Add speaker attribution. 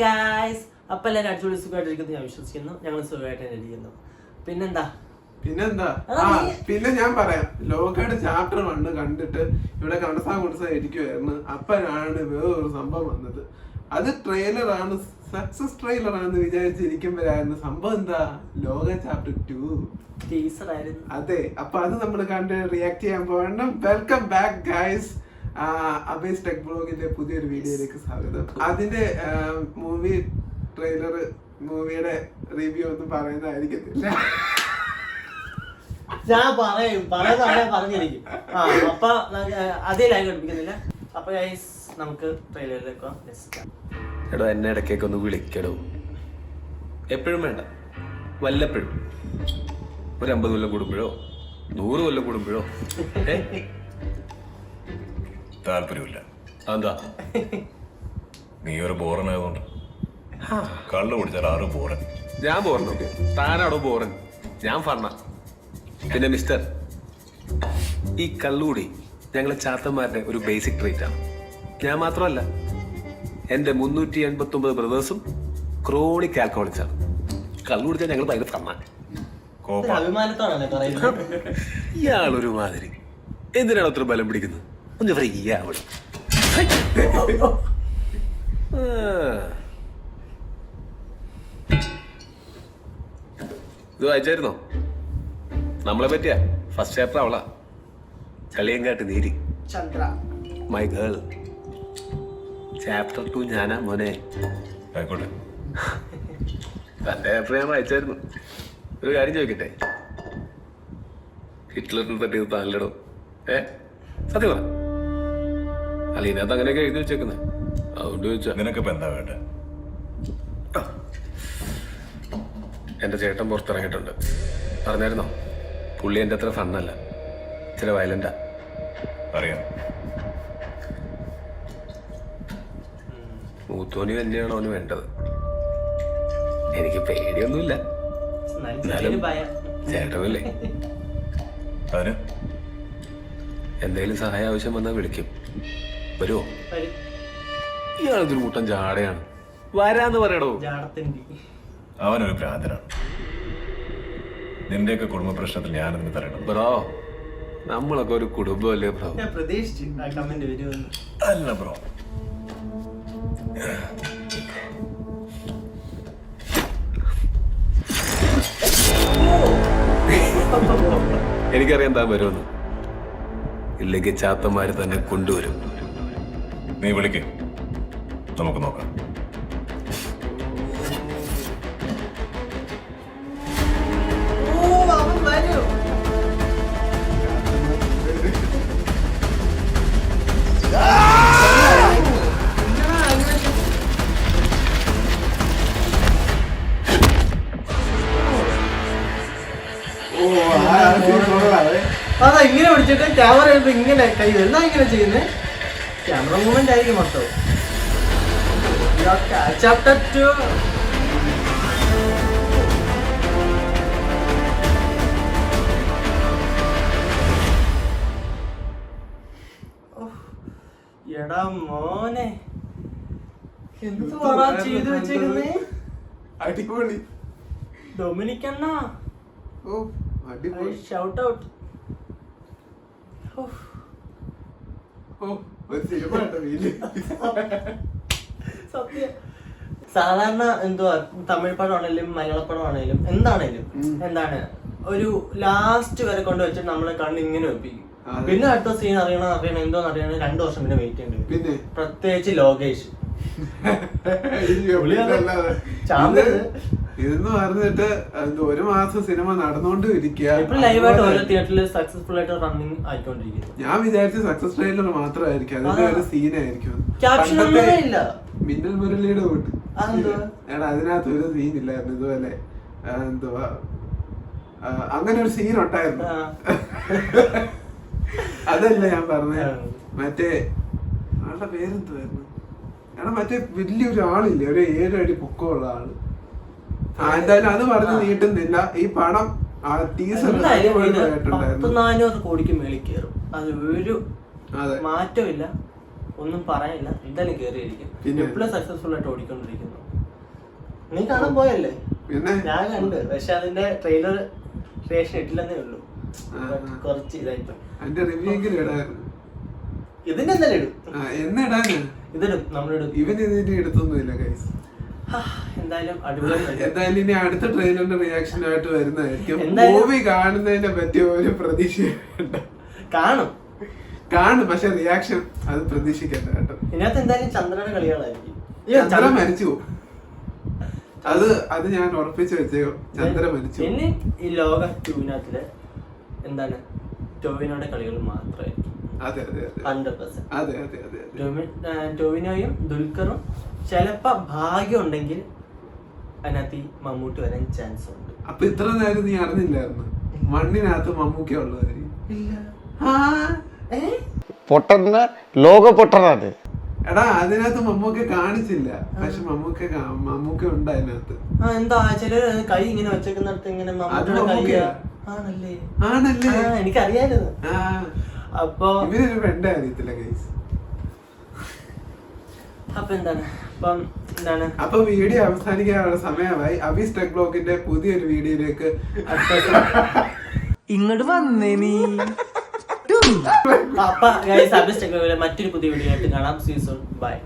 Speaker 1: Guys, അപ്പൊ എല്ലാവരും അടിച്ചുപൊളി സുഖമായിട്ടിരിക്കുന്നു ഞാൻ വിശ്വസിക്കുന്നു. ഞങ്ങൾ സുഖമായിട്ട് ഇരിക്കുന്നു. പിന്നെന്താ
Speaker 2: പിന്നെ ഞാൻ പറയാം, ലോകയുടെ ചാപ്റ്റർ 1 കണ്ടിട്ട് ഇവിടെ കണ്ടസാ ഇരിക്കുവായിരുന്നു. അപ്പനാണ് വേറൊരു സംഭവം വന്നത്. അത് ട്രെയിലറാണ്, സക്സസ് ട്രെയിലറാണെന്ന് വിചാരിച്ചിരിക്കുമ്പോഴായിരുന്നു സംഭവം എന്താ, ലോക ചാപ്റ്റർ 2
Speaker 1: ടീസർ ആയിരുന്നു.
Speaker 2: അതെ, അപ്പൊ അത് നമ്മൾ കണ്ട് റിയാക്ട് ചെയ്യാൻ പോകണം. വെൽക്കം ബാക്ക് ഗൈസ്, അബേസ് ടെക് ബ്ലോഗിന്റെ പുതിയൊരു വീഡിയോയിലേക്ക് സ്വാഗതം. അതിന്റെ മൂവി ട്രെയിലർ, മൂവിയുടെ റിവ്യൂ ഒന്നും പറയുന്നതായിരിക്കത്തില്ല,
Speaker 1: ഞാൻ പറഞ്ഞിരിക്കും. അപ്പൊ അതേ ലൈവ് പഠിപ്പിക്കുന്നില്ല. അപ്പൊ ഗൈസ്, നമുക്ക് ട്രെയിലറിലേക്ക്
Speaker 3: എടോ, എന്നെ ഇടയ്ക്കൊക്കെ ഒന്ന് വിളിക്കടോ. എപ്പോഴും വേണ്ട, വല്ലപ്പോഴും ഒരു 50 കൊല്ലം കൂടുമ്പോഴോ 100 കൊല്ലം കൂടുമ്പോഴോ.
Speaker 4: താല്പര്യമില്ല.
Speaker 3: അതെന്താ?
Speaker 4: നീ ഒരു ബോറനായതുകൊണ്ട്. കള്ളു കുടിച്ചാൽ ആരും ബോറൻ.
Speaker 3: ഞാൻ ബോറനോ? താനാടോ ബോറൻ? ഞാൻ ഫണ്ണ. പിന്നെ മിസ്റ്റർ, ഈ കള്ളുകൂടി ഞങ്ങളെ ചാത്തന്മാരുടെ ഒരു ബേസിക് ട്രീറ്റ് ആണ്. ഞാൻ മാത്രമല്ല, എന്റെ 389 ബ്രദേഴ്സും ക്രോണിക് ആൽക്കഹോളിക്സ് ആണ്. കള്ളു കുടിച്ചാൽ ഞങ്ങൾ ഭയങ്കര ഫണ്ണാണ്. ഇയാളൊരു മാതിരി. എന്തിനാണ് അത്ര ബലം പിടിക്കുന്നത്? ഒന്ന് ഫ്രീ ആവണം. ഇത് വായിച്ചായിരുന്നോ? നമ്മളെ പറ്റിയ ഫസ്റ്റ് ചാപ്റ്റർ അവളാ, Kaliyankattu Neeli, my girl. Chapter 2 ഞാനാ മോനെ.
Speaker 4: ആയിക്കോട്ടെ,
Speaker 3: തന്റെ ചാപ്റ്റർ ഞാൻ വായിച്ചായിരുന്നു. ഒരു കാര്യം ചോദിക്കട്ടെ, ഹിറ്റ്ലറിനെ തട്ടിയത് താനല്ലടോ? സത്യം പറ. അല്ല, ഇതിനകത്ത് അങ്ങനെയൊക്കെ എഴുതി വെച്ചേക്കുന്നത്, അതുകൊണ്ട് ചോദിച്ചാ.
Speaker 4: നിനക്കിപ്പോ എന്താ വേണ്ട?
Speaker 3: എന്റെ ചേട്ടൻ പുറത്തിറങ്ങിയിട്ടുണ്ട്, പറഞ്ഞായിരുന്നോ? പുള്ളി എന്റെ അത്ര ഫണ്ണല്ല, ചില വയലന്റാ.
Speaker 4: അറിയാം.
Speaker 3: മൂത്തോനി തന്നെയാണോ അവന് വേണ്ടത്? എനിക്ക് പേടിയൊന്നുമില്ല, എന്നാലും ചേട്ടനല്ലേ.
Speaker 4: അതിന്
Speaker 3: എന്തെങ്കിലും സഹായം ആവശ്യം വന്നാൽ വിളിക്കും. വരുമോ? ഇയാളൊരു കൂട്ടം ജാടയാണ്, വരാന്ന് പറയടോ.
Speaker 4: അവനൊരു ഭ്രാന്തനാണ്. നിന്റെയൊക്കെ കുടുംബ പ്രശ്നത്തിൽ ഞാനെന്ന് തരണം.
Speaker 3: ബ്രോ, നമ്മളൊക്കെ ഒരു കുടുംബമല്ലേ ബ്രോ?
Speaker 4: അല്ല ബ്രോ,
Speaker 3: എനിക്കറിയാം താൻ വരുമെന്ന്. ഇല്ലെങ്കിൽ ചാത്തന്മാര് തന്നെ കൊണ്ടുവരും.
Speaker 4: നീ വിളിക്ക്, നമുക്ക് നോക്കാം.
Speaker 1: അതാ ഇങ്ങനെ പിടിച്ചിട്ട് ക്യാമറ എടുത്ത് ഇങ്ങനെ കൈ എന്നാ ഇങ്ങനെ ചെയ്യുന്നത്? ക്യാമറ മൂവ്മെന്റ് ആയിരിക്കും മൊത്തം. ചാപ്റ്റർ 2 എടാ മോനെ, എന്തുവാടാ ചെയ്തു വെച്ചേക്കുന്നേ?
Speaker 2: അടിപൊളി.
Speaker 1: ഡൊമിനിക് അണ്ണാ, ഷൗട്ട് ഔട്ട്. സാധാരണ എന്തുവാ, തമിഴ് പടമാണേലും മലയാള പടമാണേലും എന്താണ് ഒരു ലാസ്റ്റ് വരെ കൊണ്ട് വെച്ചിട്ട് നമ്മളെ കണ്ണ് ഇങ്ങനെ വെപ്പിക്കും. പിന്നെ അടുത്ത സീൻ അറിയണം എന്തോന്ന് അറിയണം 2 വർഷം പിന്നെ വെയിറ്റ് ചെയ്യേണ്ടി വരും. പ്രത്യേകിച്ച് ലോകേഷ്
Speaker 2: ഇതെന്ന് പറഞ്ഞിട്ട് 1 മാസം സിനിമ നടന്നുകൊണ്ട് ഇരിക്കുക.
Speaker 1: ലൈവായിട്ട് ഓരോ തിയേറ്ററിൽ സക്സസ്ഫുൾ ആയിട്ട് റണ്ണിങ് ആയിക്കൊണ്ടിരിക്കുന്നു.
Speaker 2: ഞാൻ വിചാരിച്ച സക്സസ് ട്രെയിലർ മാത്രമായിരിക്കും, അതിന്റെ ഒരു സീനായിരിക്കും. മിന്നൽ മുരളിയുടെ കൂട്ട് എടാ, അതിനകത്ത് ഒരു സീൻ ഇല്ലായിരുന്നു ഇതുപോലെ. എന്തുവാ, അങ്ങനെ ഒരു സീൻ ഉണ്ടായിരുന്നു. അതല്ല ഞാൻ പറഞ്ഞ, മറ്റേ ആളുടെ പേരെന്തുവായിരുന്നു? എടാ, മറ്റേ വലിയൊരു ആളില്ലേ, ഒരു 7 അടി പൊക്കമുള്ള ആള്. എന്തായാലും അത് പറഞ്ഞ് നീട്ടുന്നില്ല. ഈ പടം ടീസർ
Speaker 1: 400 കോടിക്ക് മേളിൽ കയറും, അത് ഒരു മാറ്റമില്ല. ഒന്നും പറയാനില്ല, എന്തായാലും കയറിയിരിക്കും. എപ്പോഴും സക്സസ്ഫുൾ ആയിട്ട് ഓടിക്കൊണ്ടിരിക്കുന്നു. നീ കാണാൻ പോയല്ലേ?
Speaker 2: പിന്നെ
Speaker 1: ഞാൻ കണ്ട്, പക്ഷെ അതിന്റെ ട്രെയിലർ ക്രിയേഷൻ ഇട്ടില്ലെന്നേ ഉള്ളൂ. കുറച്ച് ഇതായിപ്പോ
Speaker 2: അതിന്റെ റിവ്യൂ എങ്കിലും ഇടായിരുന്നു.
Speaker 1: ഇതിന്റെ എന്തായാലും ഇടും.
Speaker 2: എന്നിടാന്
Speaker 1: ഇതിടും, നമ്മളിടും.
Speaker 2: ഇവന് ഇതിന്റെ എടുത്തൊന്നുമില്ല ഗൈസ്.
Speaker 1: എന്തായാലും അടിപൊളി.
Speaker 2: എന്തായാലും ഇനി അടുത്ത ട്രെയിലറിന്റെ റിയാക്ഷൻ ആയിട്ട് വരുന്നതായിരിക്കും.
Speaker 1: എന്തായാലും
Speaker 2: മൂവി കാണുന്നതിനെ പറ്റിയ ഒരു പ്രതീക്ഷ കാണും, പക്ഷെ റിയാക്ഷൻ അത് പ്രതീക്ഷിക്കണ്ട കേട്ടോ.
Speaker 1: ഇതിനകത്ത് എന്തായാലും ചന്ദ്രയുടെ കളികളായിരിക്കും.
Speaker 2: ചന്ദ്ര മരിച്ചു പോകും, അത് ഞാൻ ഉറപ്പിച്ചു വെച്ചേക്കും. ചന്ദ്ര മരിച്ചു.
Speaker 1: പിന്നെ ഈ ലോക 2-നകത്തില് എന്താണ് ടോവിനോയുടെ കളികൾ മാത്രമായിരിക്കും.
Speaker 2: അതെ അതെ അതെ
Speaker 1: 100%.
Speaker 2: അതെ അതെ അതെ അതെ.
Speaker 1: ടോവിനോയും ദുൽഖറും ചിലപ്പോ ഭാഗ്യം ഉണ്ടെങ്കിൽ അതിനകത്ത് ഈ മമ്മൂട്ടി വരാൻ ചാൻസ് ഉണ്ട്.
Speaker 2: അപ്പൊ ഇത്ര നേരം നീ അറിഞ്ഞില്ലായിരുന്നു മണ്ണിനകത്ത് മമ്മൂക്ക ഉള്ളത്?
Speaker 5: പൊട്ടന്ന ലോക പൊട്ടനാണ്.
Speaker 2: എടാ അതിനകത്ത് മമ്മൂക്ക കാണിച്ചില്ല, പക്ഷെ മമ്മൂക്ക ഉണ്ട് അതിനകത്ത്.
Speaker 1: എന്താ ചിലര് കൈ ഇങ്ങനെ വെച്ചേക്കുന്നിടത്ത് ഇങ്ങനെ മമ്മൂട്ടിയുടെ കൈ ആണല്ലേ?
Speaker 2: ആണല്ലേ,
Speaker 1: എനിക്കറിയായിരുന്നു. അപ്പൊ
Speaker 2: ഇവരൊരു ഫ്രണ്ട് അറിയത്തില്ല ഗൈസ്.
Speaker 1: അപ്പൊ എന്താണ്
Speaker 2: അപ്പൊ വീഡിയോ അവസാനിക്കാനുള്ള സമയമായി. അബീസ് ടെക് ബ്ലോഗിന്റെ പുതിയൊരു വീഡിയോയിലേക്ക്
Speaker 1: ഇങ്ങോട്ട് വന്നേ നീ. അപ്പൊ ഗൈസ്, മറ്റൊരു പുതിയ വീഡിയോ ആയിട്ട് കാണാം. See soon. ബൈ.